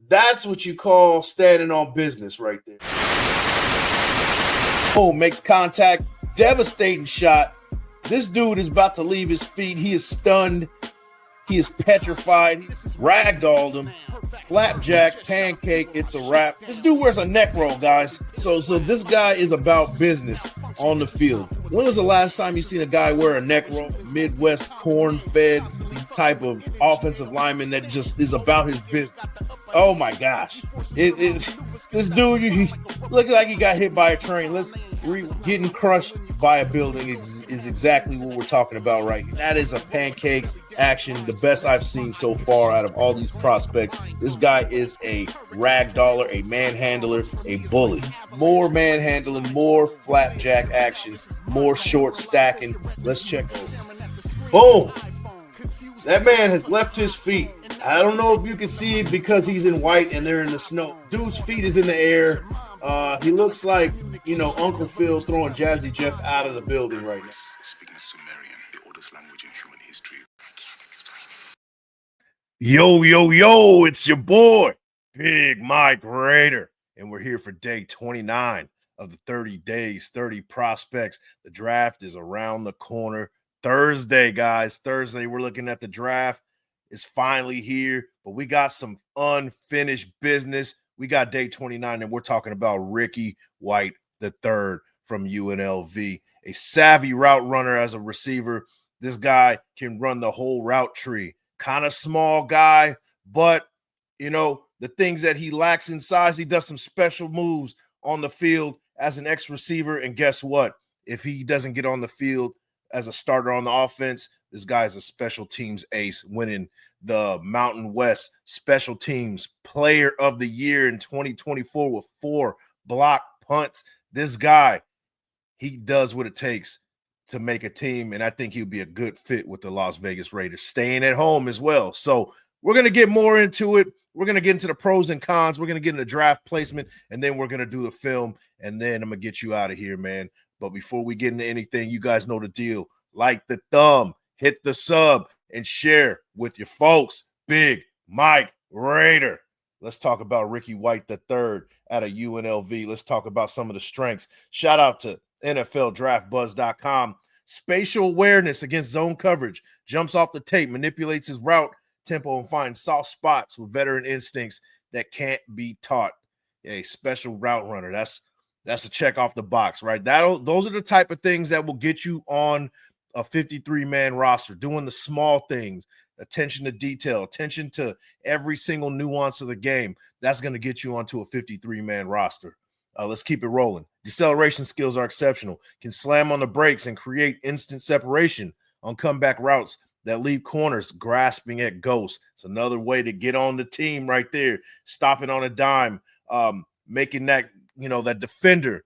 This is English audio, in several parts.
That's what you call standing on business right there. Oh, makes contact, devastating shot. This dude is about to leave his feet. He is stunned. He is petrified. He ragdolled him. Flapjack, pancake, it's a wrap. This dude wears a neck roll, guys. So this guy is about business on the field. When was the last time you seen a guy wear a neck roll? Midwest corn-fed type of offensive lineman that just is about his business. Oh my gosh. This dude, he looked like he got hit by a train. Getting crushed by a building is exactly what we're talking about right here. That is a pancake action, the best I've seen so far out of all these prospects. This guy is a ragdoller, a manhandler, a bully. More manhandling, more flapjack action, more short stacking. Let's check over. Boom. That man has left his feet. I don't know if you can see it because he's in white and they're in the snow. Dude's feet is in the air. He looks like, Uncle Phil's throwing Jazzy Jeff out of the building right now. Speaking Sumerian, the oldest language in human history. I can't explain Yo, it. it's your boy, Big Mike Raider. And we're here for day 29 of the 30 days, 30 prospects. The draft is around the corner. Thursday, guys. Thursday, we're looking at the draft. It's finally here, but we got some unfinished business. We got day 29, and we're talking about Ricky White III from UNLV, a savvy route runner as a receiver. This guy can run the whole route tree. Kind of small guy, but, the things that he lacks in size, he does some special moves on the field as an ex-receiver, and guess what? If he doesn't get on the field as a starter on the offense, this guy is a special teams ace, winning the Mountain West Special Teams Player of the Year in 2024 with 4 block punts. This guy, he does what it takes to make a team, and I think he'll be a good fit with the Las Vegas Raiders, staying at home as well. So we're going to get more into it. We're going to get into the pros and cons. We're going to get into draft placement, and then we're going to do the film, and then I'm going to get you out of here, man. But before we get into anything, you guys know the deal. Like the thumb, hit the sub, and share with your folks. Big Mike Raider. Let's talk about Ricky White III out of UNLV. Let's talk about some of the strengths. Shout out to NFLDraftBuzz.com. Spatial awareness against zone coverage. Jumps off the tape, manipulates his route tempo, and finds soft spots with veteran instincts that can't be taught. A special route runner. That's a check off the box, right? Those are the type of things that will get you on a 53-man roster, doing the small things, attention to detail, attention to every single nuance of the game. That's going to get you onto a 53-man roster. Let's keep it rolling. Deceleration skills are exceptional. Can slam on the brakes and create instant separation on comeback routes that leave corners grasping at ghosts. It's another way to get on the team right there, stopping on a dime, making that, that defender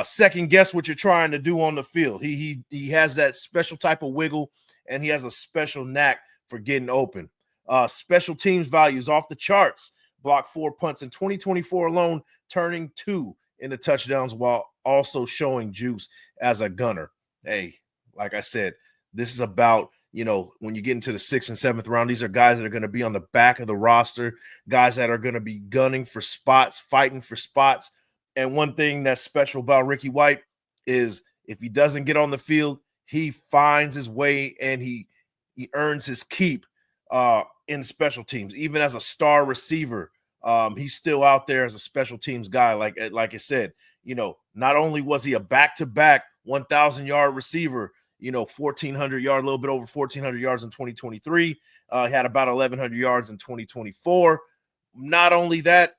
second guess what you're trying to do on the field. He has that special type of wiggle, and he has a special knack for getting open. Special teams values off the charts. Blocked 4 punts in 2024 alone, turning 2 into touchdowns while also showing juice as a gunner. Hey, like I said, this is about, when you get into the 6th and 7th round, these are guys that are going to be on the back of the roster, guys that are going to be gunning for spots, fighting for spots. And one thing that's special about Ricky White is if he doesn't get on the field, he finds his way and he earns his keep in special teams. Even as a star receiver, he's still out there as a special teams guy. Like I said, not only was he a back-to-back 1,000-yard receiver, 1,400 yards, a little bit over 1,400 yards in 2023. He had about 1,100 yards in 2024. Not only that,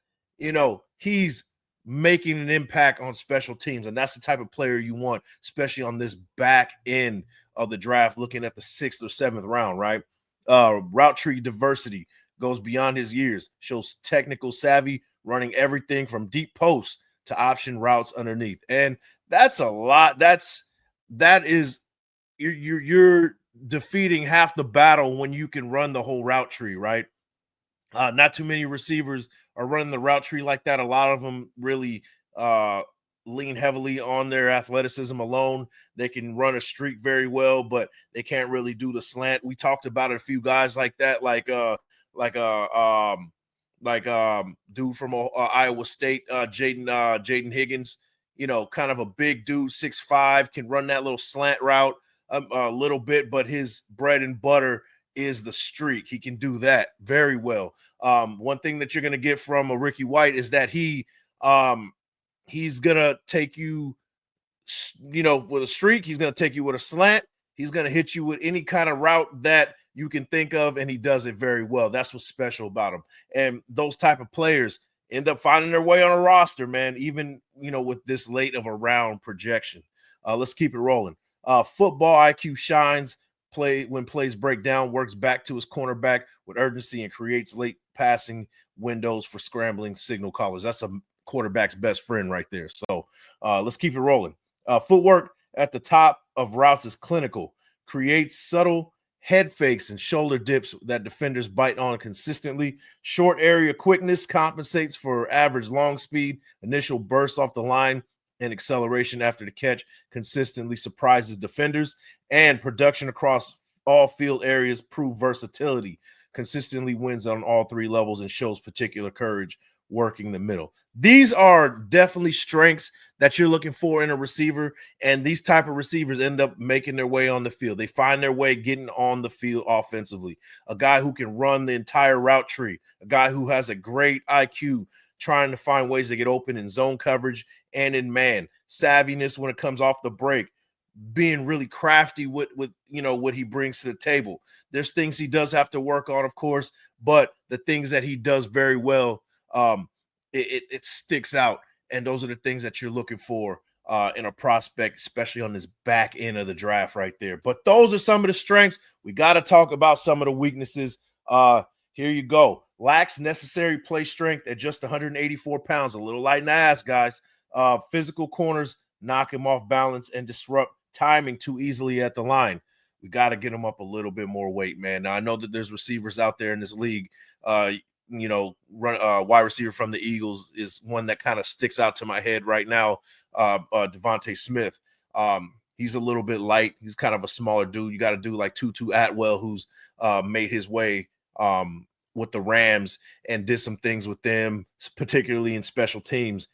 he's making an impact on special teams, and that's the type of player you want, especially on this back end of the draft, looking at the 6th or 7th round, right? Route tree diversity goes beyond his years, shows technical savvy, running everything from deep posts to option routes underneath. And that's a lot. That is you're defeating half the battle when you can run the whole route tree, right? Not too many receivers are running the route tree like that. A lot of them really lean heavily on their athleticism alone. They can run a streak very well, but they can't really do the slant. We talked about a few guys like that, like dude from Iowa State, Jaden Higgins. Kind of a big dude, 6'5", can run that little slant route a little bit, but his bread and butter is the streak. He can do that very well. One thing that you're going to get from a Ricky White is that he's going to take you, with a streak. He's going to take you with a slant. He's going to hit you with any kind of route that you can think of, and he does it very well. That's what's special about him. And those type of players end up finding their way on a roster, man, even, with this late of a round projection. Let's keep it rolling. Football IQ shines when plays break down, works back to his cornerback with urgency, and creates late passing windows for scrambling signal callers. That's a quarterback's best friend right there. So let's keep it rolling. Footwork at the top of routes is clinical, creates subtle head fakes and shoulder dips that defenders bite on consistently. Short area quickness compensates for average long speed. Initial bursts off the line and acceleration after the catch consistently surprises defenders. And production across all field areas prove versatility. Consistently wins on all three levels and shows particular courage working the middle. These are definitely strengths that you're looking for in a receiver, and these type of receivers end up making their way on the field. They find their way getting on the field offensively. A guy who can run the entire route tree, a guy who has a great IQ, trying to find ways to get open in zone coverage and in man. Savviness when it comes off the break, being really crafty with what he brings to the table. There's things he does have to work on, of course, but the things that he does very well, it sticks out, and those are the things that you're looking for in a prospect, especially on this back end of the draft right there. But those are some of the strengths. We got to talk about some of the weaknesses. Here you go. Lacks necessary play strength at just 184 pounds, a little light in the ass, guys. Physical corners knock him off balance and disrupt timing too easily at the line. We got to get him up a little bit more weight, man. Now, I know that there's receivers out there in this league. Wide receiver from the Eagles is one that kind of sticks out to my head right now. Devontae Smith. He's a little bit light. He's kind of a smaller dude. You got to do like Tutu Atwell, who's made his way with the Rams and did some things with them, particularly in special teams.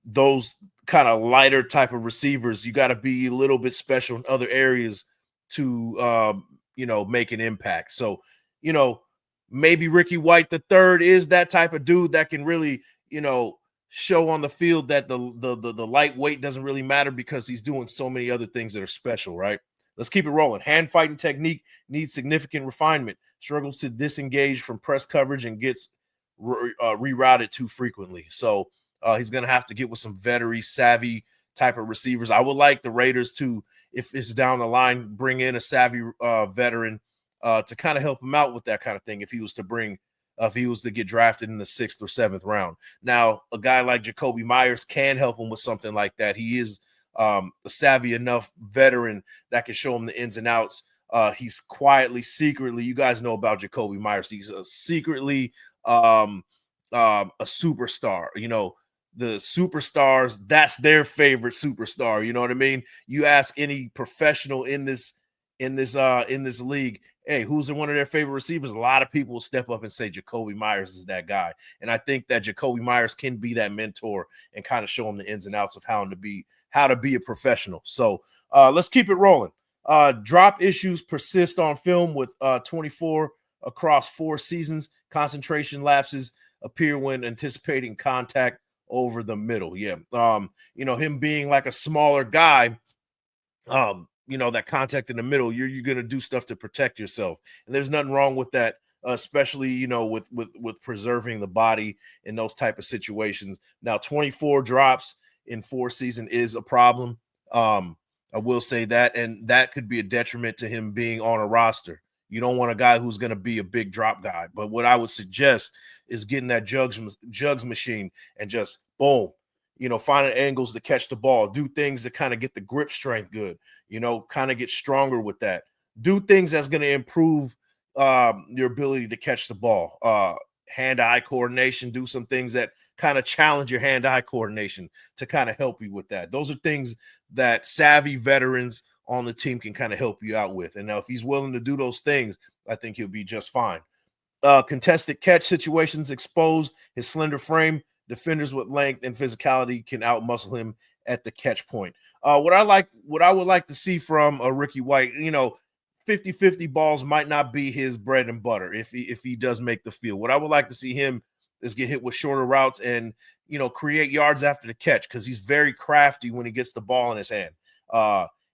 Those kind of lighter type of receivers, you got to be a little bit special in other areas to, make an impact. So, maybe Ricky White the third is that type of dude that can really, show on the field that the lightweight doesn't really matter because he's doing so many other things that are special, right? Let's keep it rolling. Hand fighting technique needs significant refinement, struggles to disengage from press coverage, and gets rerouted too frequently. So he's going to have to get with some veteran savvy type of receivers. I would like the Raiders to, if it's down the line, bring in a savvy veteran to kind of help him out with that kind of thing if he was to get drafted in the 6th or 7th round. Now, a guy like Jacoby Myers can help him with something like that. He is a savvy enough veteran that can show him the ins and outs. He's quietly, secretly, you guys know about Jacoby Myers. He's secretly a superstar. The superstars, that's their favorite superstar. You know what I mean? You ask any professional in this league, hey, who's one of their favorite receivers? A lot of people will step up and say Jacoby Myers is that guy. And I think that Jacoby Myers can be that mentor and kind of show them the ins and outs of how to be a professional. So let's keep it rolling. Drop issues persist on film with 24 across 4 seasons. Concentration lapses appear when anticipating contact over the middle. Yeah. Him being like a smaller guy, that contact in the middle, you're going to do stuff to protect yourself. And there's nothing wrong with that, especially, with preserving the body in those type of situations. Now, 24 drops in 4 seasons is a problem. I will say that, and that could be a detriment to him being on a roster. You don't want a guy who's going to be a big drop guy. But what I would suggest is getting that jugs machine and just boom, finding angles to catch the ball, do things to kind of get the grip strength good, kind of get stronger with that. Do things that's going to improve your ability to catch the ball. Hand-eye coordination, do some things that kind of challenge your hand-eye coordination to kind of help you with that. Those are things that savvy veterans on the team can kind of help you out with. And now if he's willing to do those things, I think he'll be just fine. Contested catch situations expose his slender frame. Defenders with length and physicality can outmuscle him at the catch point. What I would like to see from Ricky White, 50-50 balls might not be his bread and butter if he does make the field. What I would like to see him is get hit with shorter routes and create yards after the catch, because he's very crafty when he gets the ball in his hand.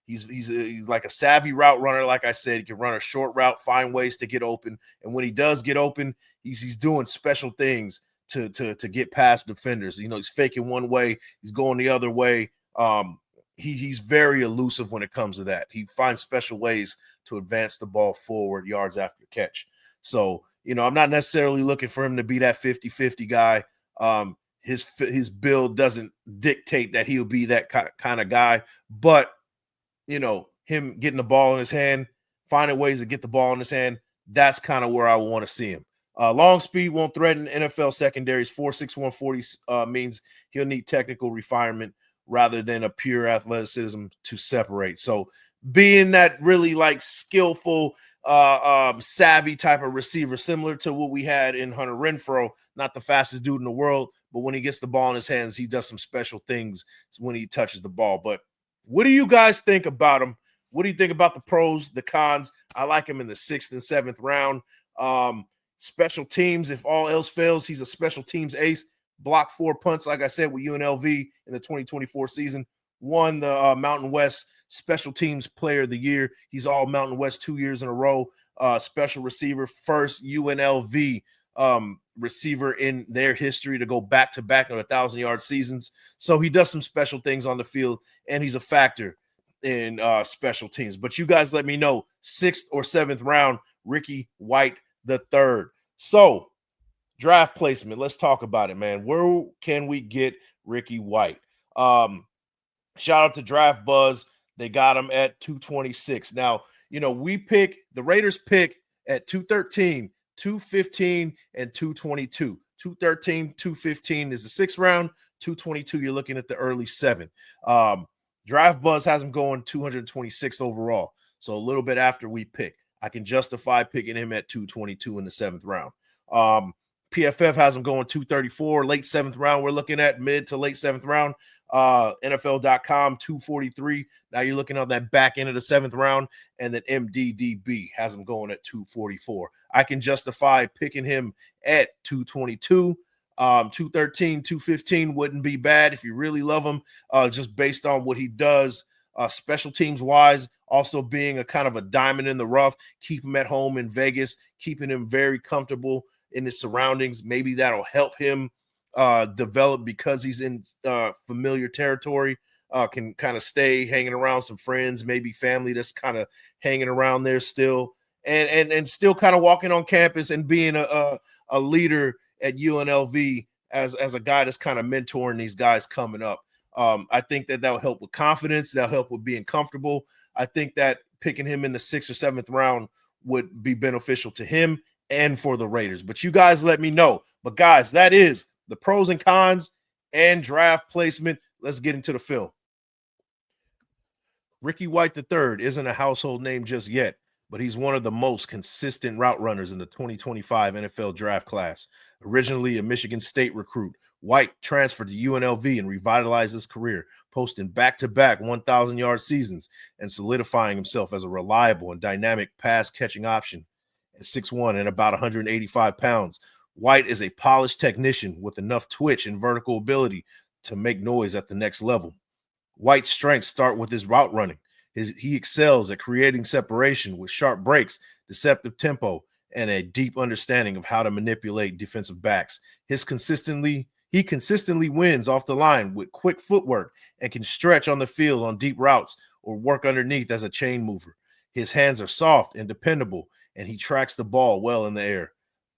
He's like a savvy route runner. Like I said, he can run a short route, find ways to get open, and when he does get open, he's doing special things to get past defenders. He's faking one way, he's going the other way. He's very elusive when it comes to that. He finds special ways to advance the ball forward yards after the catch. So, I'm not necessarily looking for him to be that 50-50 guy. His build doesn't dictate that he'll be that kind of guy, but him getting the ball in his hand, finding ways to get the ball in his hand, that's kind of where I want to see him. Long speed won't threaten NFL secondaries. 4.61 40 means he'll need technical refinement rather than a pure athleticism to separate. So being that really like skillful, savvy type of receiver, similar to what we had in Hunter Renfrow, not the fastest dude in the world, but when he gets the ball in his hands, he does some special things when he touches the ball. But what do you guys think about him? What do you think about the pros, the cons? I like him in the 6th and 7th round. Special teams, if all else fails, he's a special teams ace. Blocked 4 punts, like I said, with UNLV in the 2024 season. Won the Mountain West Special Teams Player of the Year. He's all Mountain West 2 years in a row. Special receiver, first UNLV receiver in their history to go back-to-back on 1,000-yard seasons. So he does some special things on the field, and he's a factor in special teams. But you guys let me know, 6th or 7th round, Ricky White the third. So draft placement, let's talk about it, man. Where can we get Ricky White? Shout out to Draft Buzz. They got him at 226. Now, the Raiders pick at 213, 215, and 222. 213, 215 is the 6th round. 222, you're looking at the early 7th. Draft Buzz has him going 226 overall, so a little bit after we pick. I can justify picking him at 222 in the 7th round. PFF has him going 234, late 7th round. We're looking at mid to late 7th round. NFL.com 243. Now you're looking on that back end of the 7th round, and then MDDB has him going at 244. I can justify picking him at 222. 213, 215 wouldn't be bad if you really love him, just based on what he does special teams wise, also being a kind of a diamond in the rough, keep him at home in Vegas, keeping him very comfortable in his surroundings. Maybe that'll help him develop because he's in familiar territory, can kind of stay hanging around some friends, maybe family that's kind of hanging around there still, and still kind of walking on campus and being a leader at UNLV as a guy that's kind of mentoring these guys coming up. I think that'll help with confidence. That'll help with being comfortable. I think that picking him in the 6th or 7th round would be beneficial to him and for the Raiders. But you guys let me know. But guys, that is the pros and cons and draft placement. Let's get into the film. Ricky White III isn't a household name just yet, but he's one of the most consistent route runners in the 2025 NFL draft class. Originally a Michigan State recruit, White transferred to UNLV and revitalized his career, posting back-to-back 1,000-yard seasons and solidifying himself as a reliable and dynamic pass-catching option. At 6'1" and about 185 pounds, White is a polished technician with enough twitch and vertical ability to make noise at the next level. White's strengths start with his route running. He excels at creating separation with sharp breaks, deceptive tempo, and a deep understanding of how to manipulate defensive backs. He consistently wins off the line with quick footwork and can stretch on the field on deep routes or work underneath as a chain mover. His hands are soft and dependable, and he tracks the ball well in the air.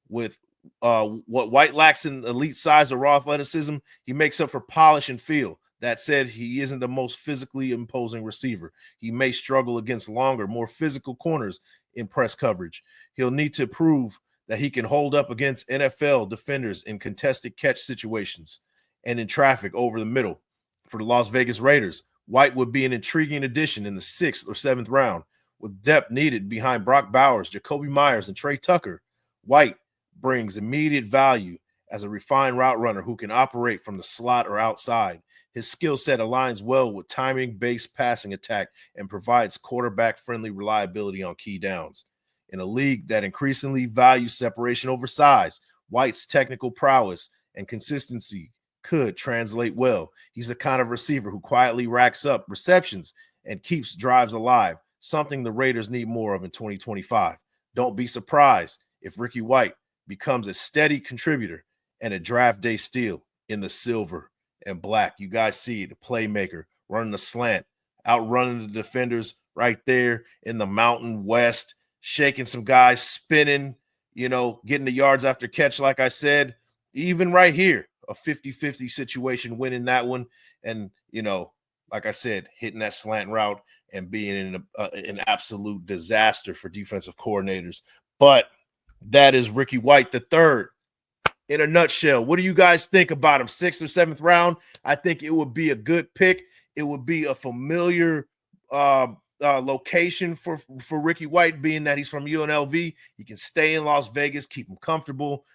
With what White lacks in elite size or raw athleticism, he makes up for polish and feel. That said, he isn't the most physically imposing receiver. He may struggle against longer, more physical corners in press coverage. He'll need to prove that he can hold up against NFL defenders in contested catch situations and in traffic over the middle. For the Las Vegas Raiders, White would be an intriguing addition in the 6th or 7th round. With depth needed behind Brock Bowers, Jacoby Myers, and Trey Tucker, White brings immediate value as a refined route runner who can operate from the slot or outside. His skill set aligns well with timing-based passing attack and provides quarterback-friendly reliability on key downs. In a league that increasingly values separation over size, White's technical prowess and consistency could translate well. He's the kind of receiver who quietly racks up receptions and keeps drives alive, something the Raiders need more of in 2025. Don't be surprised if Ricky White becomes a steady contributor and a draft day steal in the silver and black. You guys see the playmaker running the slant, outrunning the defenders right there in the Mountain West, shaking some guys, spinning, getting the yards after catch, like I said. Even right here, a 50-50 situation, winning that one. And, like I said, hitting that slant route and being an absolute disaster for defensive coordinators. But that is Ricky White the third. In a nutshell, what do you guys think about him? 6th or 7th round? I think it would be a good pick. It would be a familiar location for Ricky White, being that he's from UNLV. He can stay in Las Vegas, keep him comfortable.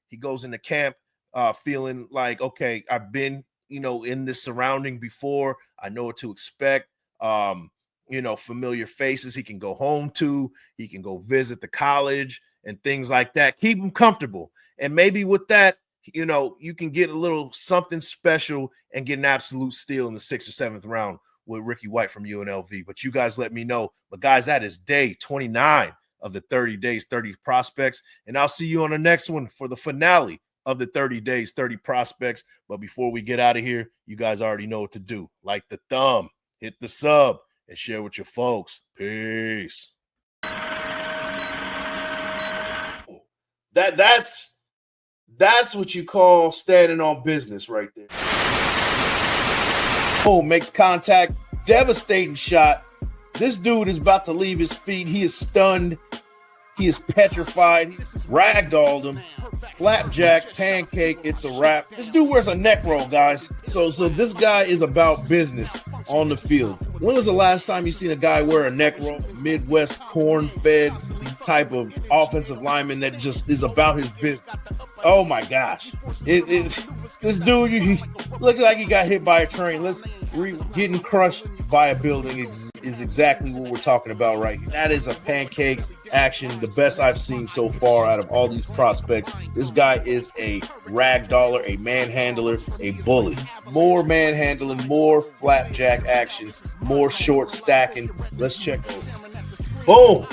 He goes into camp feeling like, okay, I've been, in this surrounding before. I know what to expect. Familiar faces he can go home to. He can go visit the college and things like that. Keep him comfortable. And maybe with that, you can get a little something special and get an absolute steal in the 6th or 7th round with Ricky White from UNLV. But you guys let me know. But guys, that is day 29 of the 30 days, 30 prospects. And I'll see you on the next one for the finale of the 30 days, 30 prospects. But before we get out of here, you guys already know what to do. Like the thumb, hit the sub, and share with your folks. Peace. That's what you call standing on business right there. Oh, makes contact. Devastating shot. This dude is about to leave his feet. He is stunned. He is petrified. He ragdolled him. Flapjack, pancake, it's a wrap. This dude wears a neck roll, guys. So this guy is about business on the field. When was the last time you seen a guy wear a neck roll? Midwest corn-fed type of offensive lineman that just is about his business. Oh my gosh. This dude, he looks like he got hit by a train. Getting crushed by a building is exactly what we're talking about right here. That is a pancake action, the best I've seen so far out of all these prospects. This guy is a ragdoller, a manhandler, a bully. More manhandling, more flapjack action, more short stacking. Let's check those. Boom.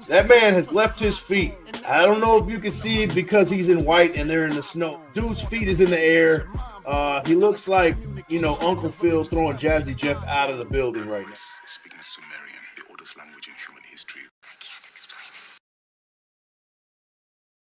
That man has left his feet. I don't know if you can see it because he's in white and they're in the snow. Dude's feet is in the air. He looks like, Uncle Phil throwing Jazzy Jeff out of the building right now. Speaking Sumerian, the oldest language in human history. I can't